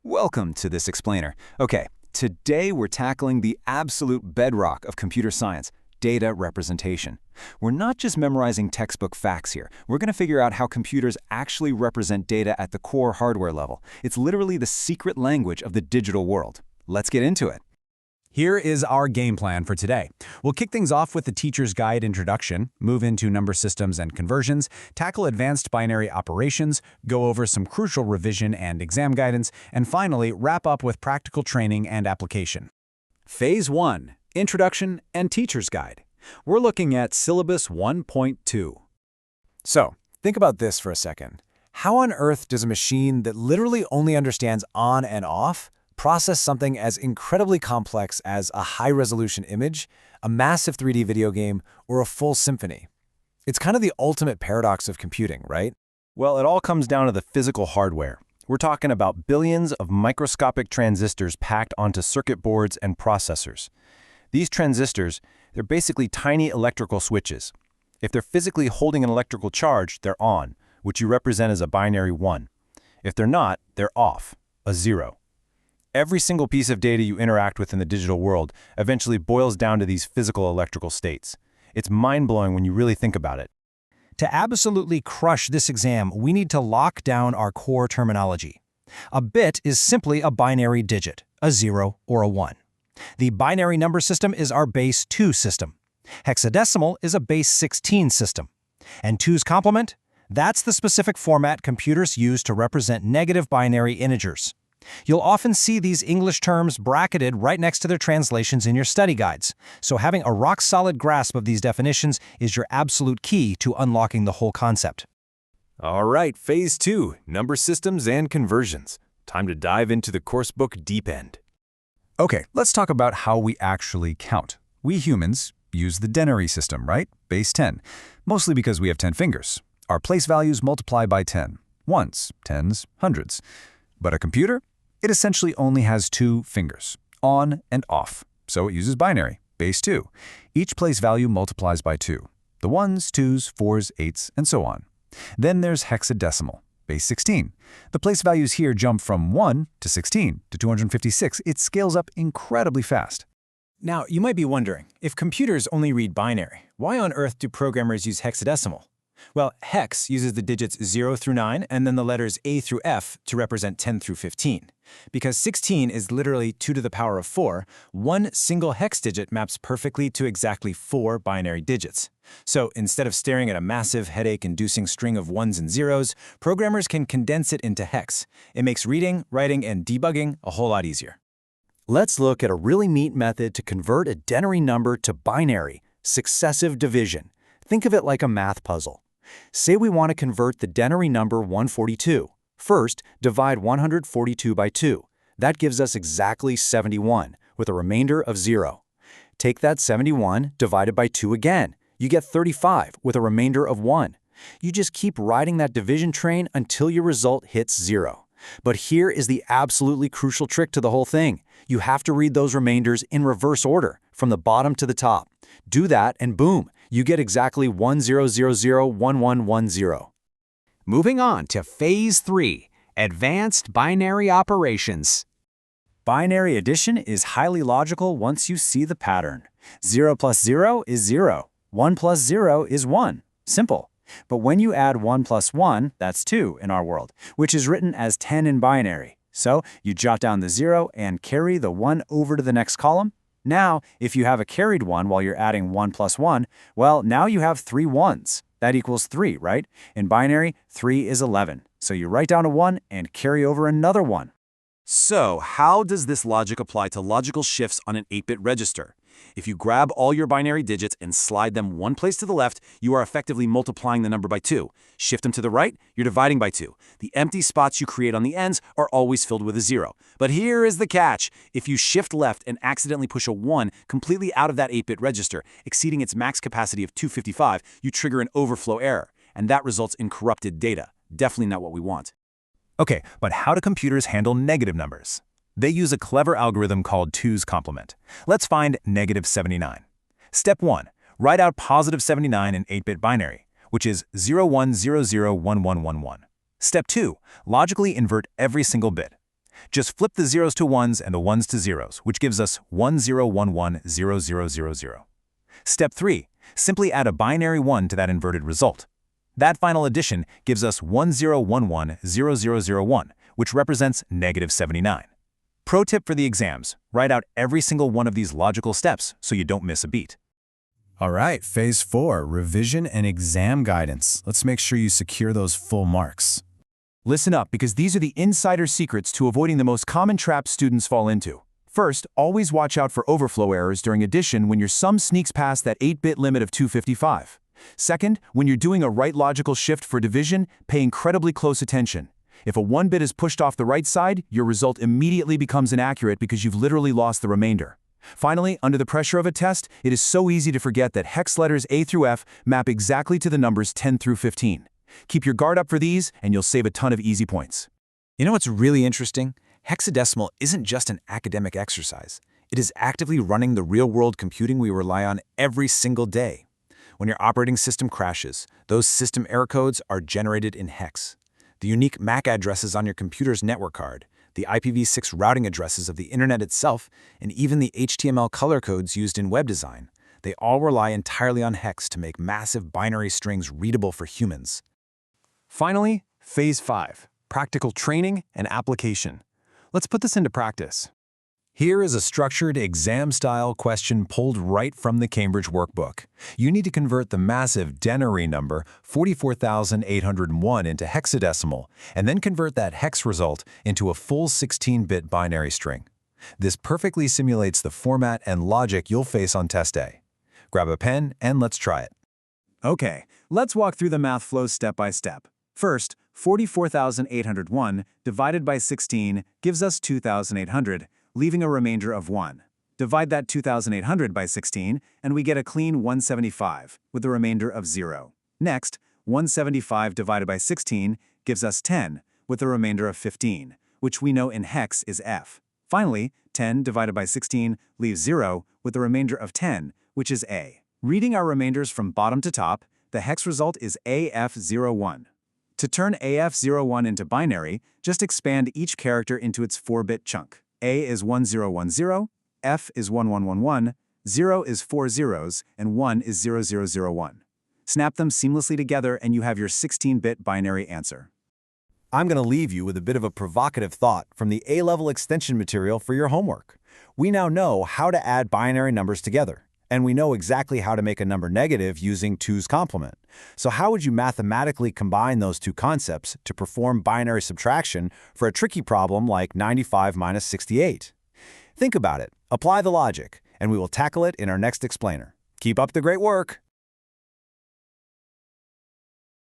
Welcome to this explainer. Okay, today we're tackling the absolute bedrock of computer science, data representation. We're not just memorizing textbook facts here. We're going to figure out how computers actually represent data at the core hardware level. It's literally the secret language of the digital world. Let's get into it. Here is our game plan for today. We'll kick things off with the teacher's guide introduction, move into number systems and conversions, tackle advanced binary operations, go over some crucial revision and exam guidance, and finally wrap up with practical training and application. Phase 1, Introduction and Teacher's Guide. We're looking at Syllabus 1.2. So, think about this for a second. How on earth does a machine that literally only understands on and off process something as incredibly complex as a high-resolution image, a massive 3D video game, or a full symphony? It's kind of the ultimate paradox of computing, right? Well, it all comes down to the physical hardware. We're talking about billions of microscopic transistors packed onto circuit boards and processors. These transistors, they're basically tiny electrical switches. If they're physically holding an electrical charge, they're on, which you represent as a binary 1. If they're not, they're off, a 0. Every single piece of data you interact with in the digital world eventually boils down to these physical electrical states. It's mind-blowing when you really think about it. To absolutely crush this exam, we need to lock down our core terminology. A bit is simply a binary digit, a 0 or a 1. The binary number system is our base 2 system. Hexadecimal is a base 16 system. And 2's complement? That's the specific format computers use to represent negative binary integers. You'll often see these English terms bracketed right next to their translations in your study guides, so having a rock-solid grasp of these definitions is your absolute key to unlocking the whole concept. All right, Phase 2, Number Systems and Conversions. Time to dive into the coursebook deep end. Okay, let's talk about how we actually count. We humans use the denary system, right? Base 10, mostly because we have 10 fingers. Our place values multiply by 10, ones, tens, hundreds. But a computer? It essentially only has 2 fingers, on and off, so it uses binary, base 2. Each place value multiplies by 2, the 1s, 2s, 4s, 8s, and so on. Then there's hexadecimal, base 16. The place values here jump from 1 to 16 to 256. It scales up incredibly fast. Now, you might be wondering, if computers only read binary, why on earth do programmers use hexadecimal? Well, hex uses the digits 0 through 9 and then the letters A through F to represent 10 through 15. Because 16 is literally 2 to the power of 4, one single hex digit maps perfectly to exactly 4 binary digits. So instead of staring at a massive headache-inducing string of 1s and 0s, programmers can condense it into hex. It makes reading, writing, and debugging a whole lot easier. Let's look at a really neat method to convert a denary number to binary, successive division. Think of it like a math puzzle. Say we want to convert the denary number 142. First, divide 142 by 2. That gives us exactly 71, with a remainder of 0. Take that 71 divided by 2 again. You get 35, with a remainder of 1. You just keep riding that division train until your result hits 0. But here is the absolutely crucial trick to the whole thing. You have to read those remainders in reverse order, from the bottom to the top. Do that and boom, you get exactly 10001110. Moving on to Phase 3, Advanced Binary Operations. Binary addition is highly logical once you see the pattern. 0 plus 0 is 0. 1 plus 0 is 1. Simple. But when you add 1 plus 1, that's 2 in our world, which is written as 10 in binary. So you jot down the 0 and carry the 1 over to the next column. Now, if you have a carried 1 while you're adding 1 plus 1, well, now you have 3 1s. That equals 3, right? In binary, 3 is 11. So you write down a 1 and carry over another 1. So, how does this logic apply to logical shifts on an 8-bit register? If you grab all your binary digits and slide them one place to the left, you are effectively multiplying the number by 2. Shift them to the right, you're dividing by 2. The empty spots you create on the ends are always filled with a 0. But here is the catch. If you shift left and accidentally push a 1 completely out of that 8-bit register, exceeding its max capacity of 255, you trigger an overflow error, and that results in corrupted data. Definitely not what we want. Okay, but how do computers handle negative numbers? They use a clever algorithm called 2's complement. Let's find negative 79. Step 1. Write out positive 79 in 8-bit binary, which is 01001111. Step 2. Logically invert every single bit. Just flip the zeros to ones and the ones to zeros, which gives us 10110000. Step 3. Simply add a binary 1 to that inverted result. That final addition gives us 10110001, which represents -79. Pro tip for the exams: write out every single one of these logical steps so you don't miss a beat. All right, Phase 4, revision and exam guidance. Let's make sure you secure those full marks. Listen up, because these are the insider secrets to avoiding the most common traps students fall into. First, always watch out for overflow errors during addition when your sum sneaks past that 8-bit limit of 255. Second, when you're doing a right logical shift for division, pay incredibly close attention. If a 1 bit is pushed off the right side, your result immediately becomes inaccurate because you've literally lost the remainder. Finally, under the pressure of a test, it is so easy to forget that hex letters A through F map exactly to the numbers 10 through 15. Keep your guard up for these, and you'll save a ton of easy points. You know what's really interesting? Hexadecimal isn't just an academic exercise. It is actively running the real-world computing we rely on every single day. When your operating system crashes, those system error codes are generated in hex. The unique MAC addresses on your computer's network card, the IPv6 routing addresses of the internet itself, and even the HTML color codes used in web design, they all rely entirely on hex to make massive binary strings readable for humans. Finally, Phase 5, practical training and application. Let's put this into practice. Here is a structured exam-style question pulled right from the Cambridge workbook. You need to convert the massive denary number 44,801 into hexadecimal, and then convert that hex result into a full 16-bit binary string. This perfectly simulates the format and logic you'll face on test day. Grab a pen and let's try it. Okay, let's walk through the math flow step by step. First, 44,801 divided by 16 gives us 2,800, leaving a remainder of 1. Divide that 2,800 by 16, and we get a clean 175, with a remainder of 0. Next, 175 divided by 16 gives us 10, with a remainder of 15, which we know in hex is F. Finally, 10 divided by 16 leaves 0, with a remainder of 10, which is A. Reading our remainders from bottom to top, the hex result is AF01. To turn AF01 into binary, just expand each character into its 4-bit chunk. A is 1010, F is 1111, 0 is 4 zeros, and 1 is 0001. Snap them seamlessly together and you have your 16-bit binary answer. I'm going to leave you with a bit of a provocative thought from the A-level extension material for your homework. We now know how to add binary numbers together, and we know exactly how to make a number negative using 2's complement. So how would you mathematically combine those two concepts to perform binary subtraction for a tricky problem like 95 minus 68? Think about it, apply the logic, and we will tackle it in our next explainer. Keep up the great work!